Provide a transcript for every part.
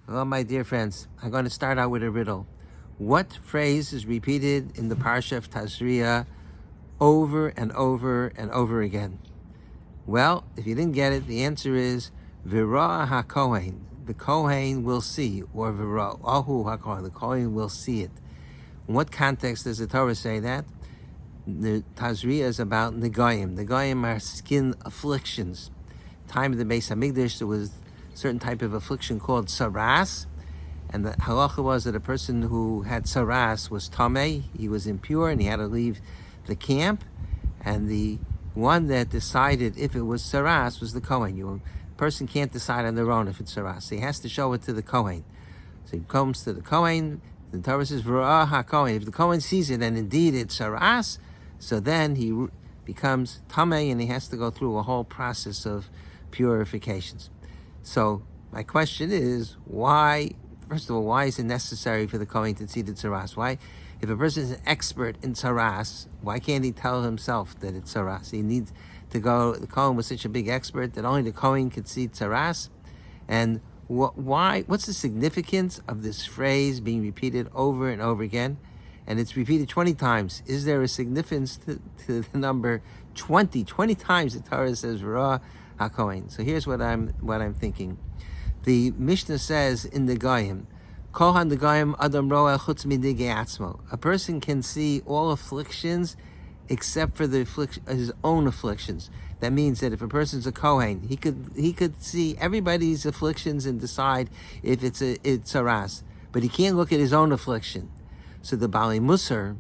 Hello, my dear friends. I'm going to start out with a riddle. What phrase is repeated in the Parashas of Tazriah over and over and over again? Well, if you didn't get it, the answer is V'ra HaKohen. The Kohen will see, or V'ra Ahu HaKohen. The Kohen will see it. In what context does the Torah say that? The Tazriah is about Negayim. Negayim are skin afflictions. Time of the Beis Hamikdash, there was a certain type of affliction called saras, and the halacha was that a person who had saras was tamei, he was impure, and he had to leave the camp. And the one that decided if it was saras was the Kohen. A person can't decide on their own if it's saras, so he has to show it to the Kohen. So he comes to the Kohen. The Torah says, "V'ra HaKohen." If the Kohen sees it and indeed it's saras, so then he becomes tamei, and he has to go through a whole process of purifications. So my question is, why? First of all, why is it necessary for the Kohen to see the tzaras? Why, if a person is an expert in tzaras, why can't he tell himself that it's tzaras? He needs to go. The Kohen was such a big expert that only the Kohen could see tzaras. And why? What's the significance of this phrase being repeated over and over again? And it's repeated 20 times. Is there a significance to the number 20? 20 times the Torah says V'ra HaKohen. So here's what I'm thinking. The Mishnah says in the Goyim, Kol HaNegayim Adam Roa Chutz Midigei Atzmo. A person can see all afflictions except for his own afflictions. That means that if a person's a Kohen, he could see everybody's afflictions and decide if it's saras, but he can't look at his own affliction. So the Bali Musar,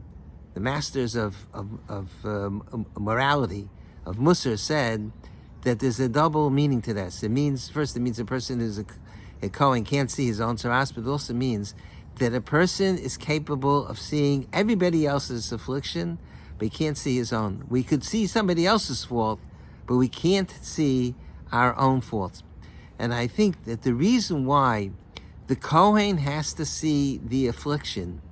the masters of morality, of Musar, said that there's a double meaning to this. It means a person who's a Kohen can't see his own saras, but it also means that a person is capable of seeing everybody else's affliction, but he can't see his own. We could see somebody else's fault, but we can't see our own faults. And I think that the reason why the Kohen has to the affliction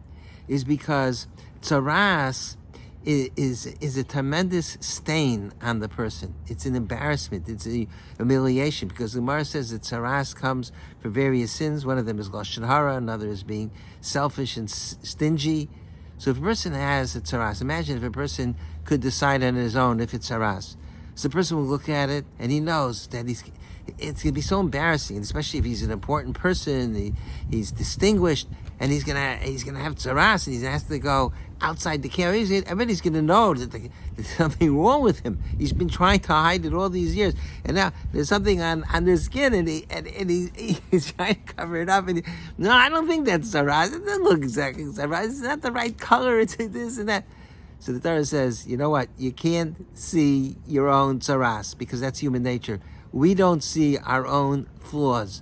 is because tzaras is a tremendous stain on the person. It's an embarrassment. It's a humiliation, because the Gemara says that tzaras comes for various sins. One of them is lashon hara, another is being selfish and stingy. So if a person has a tzaras, imagine if a person could decide on his own if it's tzaras. So the person will look at it and he knows that it's going to be so embarrassing, especially if he's an important person, he's distinguished, and he's gonna have tzaras, and he has to go outside the camp. Everybody's gonna know that there's something wrong with him. He's been trying to hide it all these years, and now there's something on their skin, and he's trying to cover it up. And no, I don't think that's tzaras. It doesn't look exactly tzaras. It's not the right color. It's this and that. So the Torah says, you know what? You can't see your own tzaras because that's human nature. We don't see our own flaws.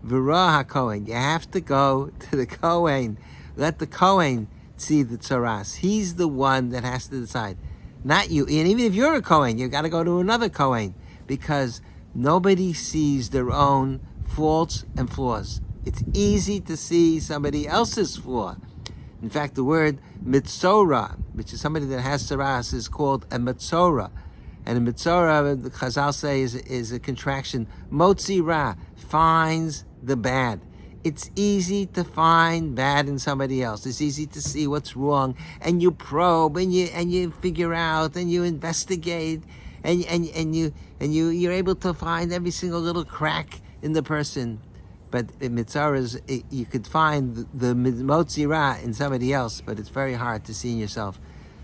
V'ra HaKohen. You have to go to the Kohen. Let the Kohen see the tzaras. He's the one that has to decide, not you. And even if you're a Kohen, you got to go to another Kohen, because nobody sees their own faults and flaws. It's easy to see somebody else's flaw. In fact, the word mitzora, which is somebody that has tzaras, is called a mitzora. And a mitzora, the Chazal say, is a contraction. Motzi ra, finds the bad. It's easy to find bad in somebody else. It's easy to see what's wrong, and you probe, and you figure out, and you investigate, and you're able to find every single little crack in the person. But in mitzaras, you could find the motzi ra in somebody else, but it's very hard to see in yourself.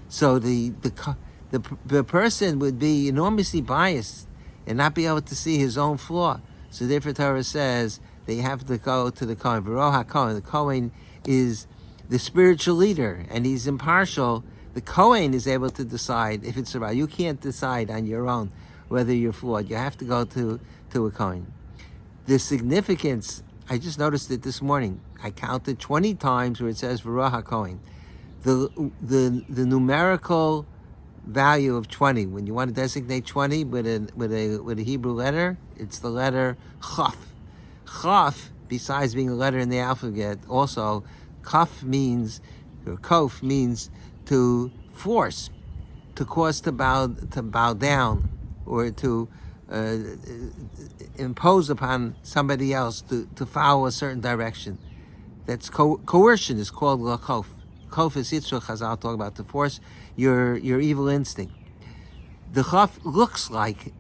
So the person would be enormously biased and not be able to see his own flaw. So therefore Torah says that you have to go to the Kohen. V'ra HaKohen. The Kohen is the spiritual leader, and he's impartial. The Kohen is able to decide if it's right. You can't decide on your own whether you're flawed. You have to go to a Kohen. The significance, I just noticed it this morning. I counted 20 times where it says V'ra HaKohen. The numerical value of 20, when you want to designate 20 with a Hebrew letter, it's the letter Chaf. Chaf, besides being a letter in the alphabet, also Kaf means, or Kof means to force, to cause to bow down, or to impose upon somebody else to follow a certain direction. That's coercion is called lachof. Chof is yitzhak. Chazal talk about to force your evil instinct. The chof looks like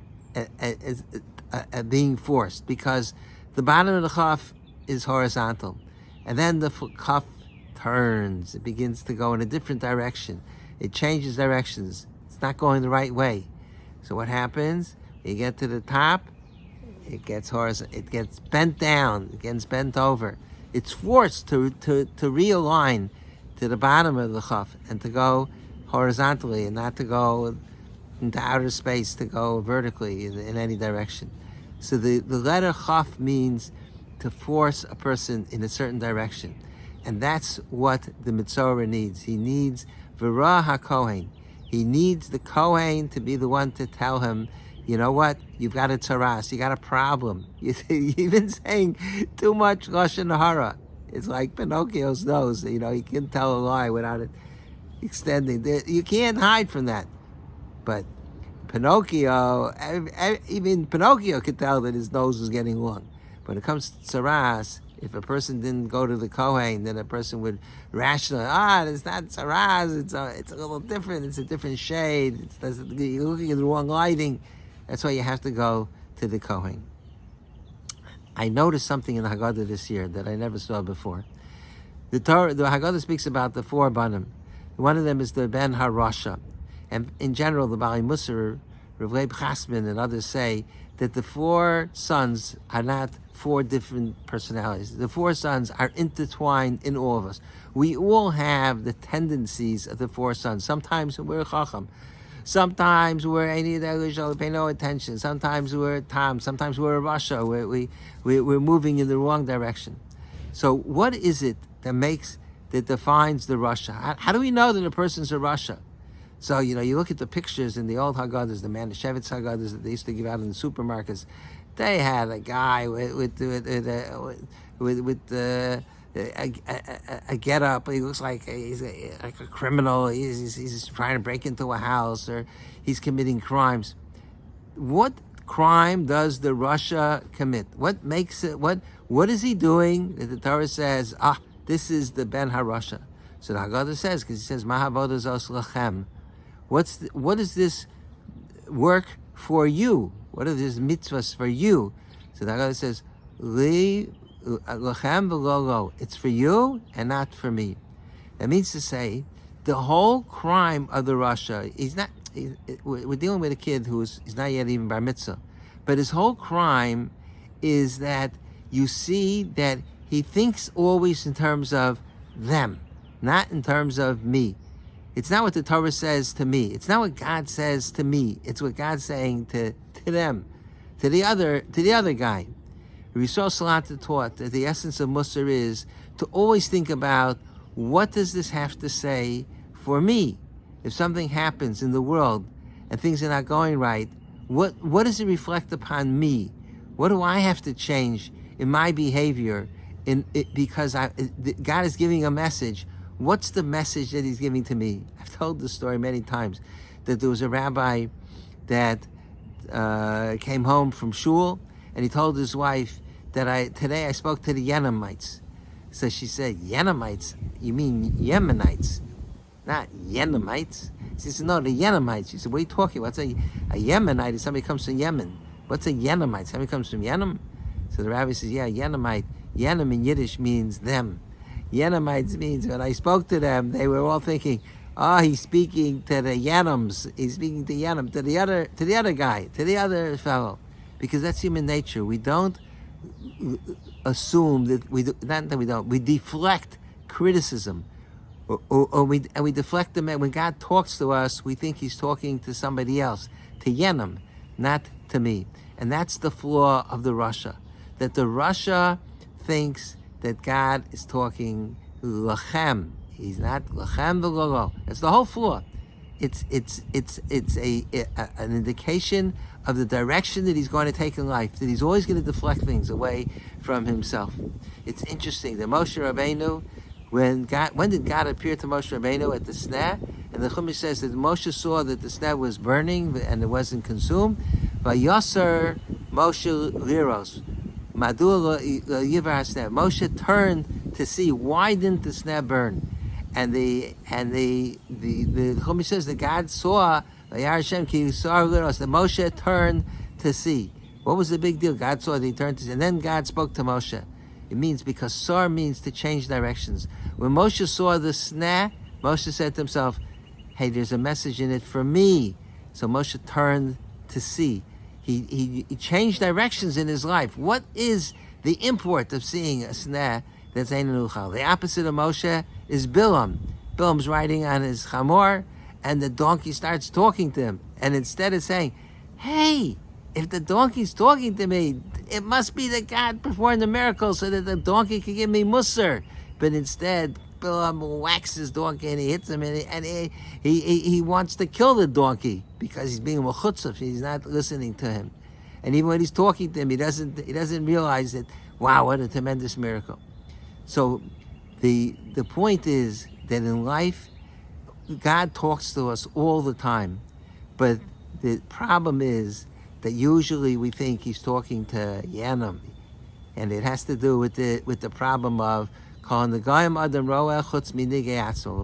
being forced because the bottom of the chof is horizontal, and then the chof turns. It begins to go in a different direction. It changes directions. It's not going the right way. So what happens? You get to the top, it gets horizontal. It gets bent down. It gets bent over. It's forced to realign to the bottom of the chof and to go horizontally and not to go into outer space, to go vertically in any direction. So the letter chof means to force a person in a certain direction. And that's what the Mitzorah needs. He needs V'ra HaKohen. He needs the Kohen to be the one to tell him, you know what, you've got a tzaras, you got a problem. You've been saying too much Lashon Hara. It's like Pinocchio's nose, you know, he can tell a lie without it extending. You can't hide from that. But Pinocchio, even Pinocchio could tell that his nose was getting long. When it comes to tzaras, if a person didn't go to the Kohen, then a person would rationalize, it's not tzaras, it's a little different, it's a different shade, you're looking at the wrong lighting. That's why you have to go to the Kohen. I noticed something in the Haggadah this year that I never saw before. The Haggadah speaks about the 4 banim. One of them is the Ben HaRasha. And in general, the Bali Musar, Rav Leib Chasman, and others say that the 4 sons are not 4 different personalities. The 4 sons are intertwined in all of us. We all have the tendencies of the 4 sons. Sometimes we're Chacham. Sometimes we're any of the we pay no attention. Sometimes we're Tam. Sometimes we're a Rasha. We're moving in the wrong direction. So what is it that defines the Rasha? How do we know that a person's a Rasha? So, you know, you look at the pictures in the old Haggadahs, the Manischewitz Haggadahs that they used to give out in the supermarkets. They had a guy with a get up. He looks like he's like a criminal. He's trying to break into a house, or he's committing crimes. What crime does the Rasha commit? What makes it? What is he doing that the Torah says? This is the Ben HaRasha. So the Haggadah says, because he says Mahavodah Zos Lachem. What is this work for you? What are these mitzvahs for you? So the Haggadah says, Li lachem v'lo. It's for you and not for me. That means to say, the whole crime of the Rasha, we're dealing with a kid he's not yet even bar mitzvah, but his whole crime is that you see that he thinks always in terms of them, not in terms of me. It's not what the Torah says to me. It's not what God says to me. It's what God's saying to them, to the other guy. Rabbi Salata taught that the essence of Musar is to always think about, what does this have to say for me? If something happens in the world and things are not going right, what does it reflect upon me? What do I have to change in my behavior? Because God is giving a message. What's the message that he's giving to me? I've told this story many times, that there was a rabbi that came home from shul, and he told his wife that today I spoke to the Yenamites. So she said, Yenamites? You mean Yemenites, not Yenamites? She said, no, the Yenamites. She said, what are you talking about? What's a Yemenite? Is somebody comes from Yemen. What's a Yenamite? Somebody comes from Yemen? So the rabbi says, yeah, Yenamite. Yenem in Yiddish means them. Yenamites means, when I spoke to them, they were all thinking, he's speaking to the Yenems. He's speaking to Yenem, to the other guy, to the other fellow. Because that's human nature. We don't assume that we deflect criticism. Or we deflect them. When God talks to us, we think he's talking to somebody else, to Yenem, not to me. And that's the flaw of the Rasha. That the Rasha thinks that God is talking lachem. He's not lachem v'lo. That's the whole flaw. It's an indication of the direction that he's going to take in life, that he's always going to deflect things away from himself. It's interesting that Moshe Rabbeinu, when did God appear to Moshe Rabbeinu? At the sneh? And the Chumash says that Moshe saw that the sneh was burning and it wasn't consumed. Vayoser Moshe liros. Moshe turned to see, why didn't the snare burn? And the Chumash says that God saw the Moshe turned to see. What was the big deal? God saw that he turned to see, and then God spoke to Moshe. It means, because sar means to change directions. When Moshe saw the snare, Moshe said to himself, hey, there's a message in it for me. So Moshe turned to see. He changed directions in his life. What is the import of seeing a snare that's ein nuchal? The opposite of Moshe is Bilam. Bilam's riding on his chamor, and the donkey starts talking to him. And instead of saying, hey, if the donkey's talking to me, it must be that God performed the miracle so that the donkey can give me musar. But instead, Bilam whacks his donkey and he hits him, and he wants to kill the donkey because he's being mechutzaf. He's not listening to him, and even when he's talking to him, he doesn't realize that. Wow, what a tremendous miracle! So, the point is that in life, God talks to us all the time, but the problem is that usually we think he's talking to Yanam, and it has to do with the problem of a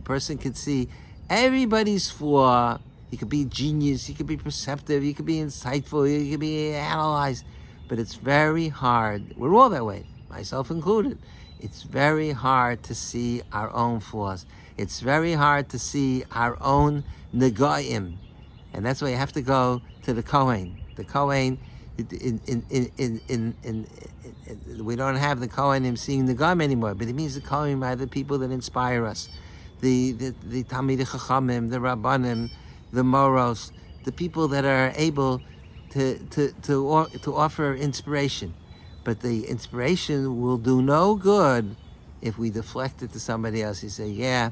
person can see everybody's flaw. He could be genius, he could be perceptive, he could be insightful, he could be analyzed, but it's very hard. We're all that way, myself included. It's very hard to see our own flaws. It's very hard to see our own negaim, and that's why you have to go to the Kohen. The Kohen, we don't have the Kohanim seeing the Gam anymore, but it means the Kohanim are the people that inspire us. The Talmidei Chachamim, the Rabbanim, the Moros, the people that are able to offer inspiration. But the inspiration will do no good if we deflect it to somebody else. You say, yeah,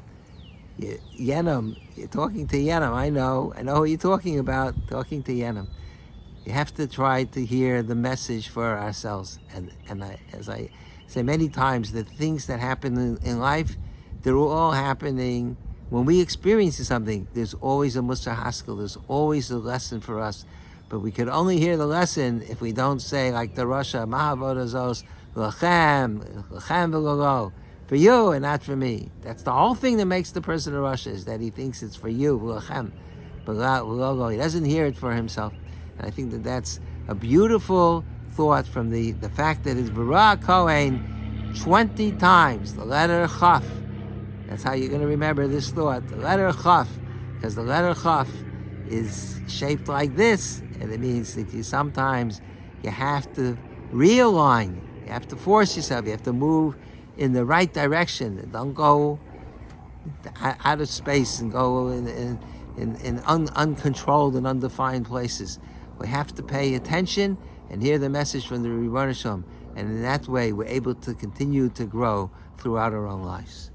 Yenim, you're talking to Yenim. I know who you're talking about, talking to Yenim. You have to try to hear the message for ourselves. And as I say many times, the things that happen in life, they're all happening. When we experience something, there's always a Musar Haskell, there's always a lesson for us. But we could only hear the lesson if we don't say, like the Rasha, Mahavodazos, Lachem v'Lolo, for you and not for me. That's the whole thing that makes the person a Rasha, is that he thinks it's for you, Lachem v'Lolo. He doesn't hear it for himself. And I think that that's a beautiful thought from the fact that it's Bara Kohen 20 times, the letter Chaf. That's how you're going to remember this thought, the letter Chaf, because the letter Chaf is shaped like this, and it means that you have to realign, you have to force yourself, you have to move in the right direction. Don't go out of space and go in uncontrolled and undefined places. We have to pay attention and hear the message from the Ribbon Shalom, and in that way we're able to continue to grow throughout our own lives.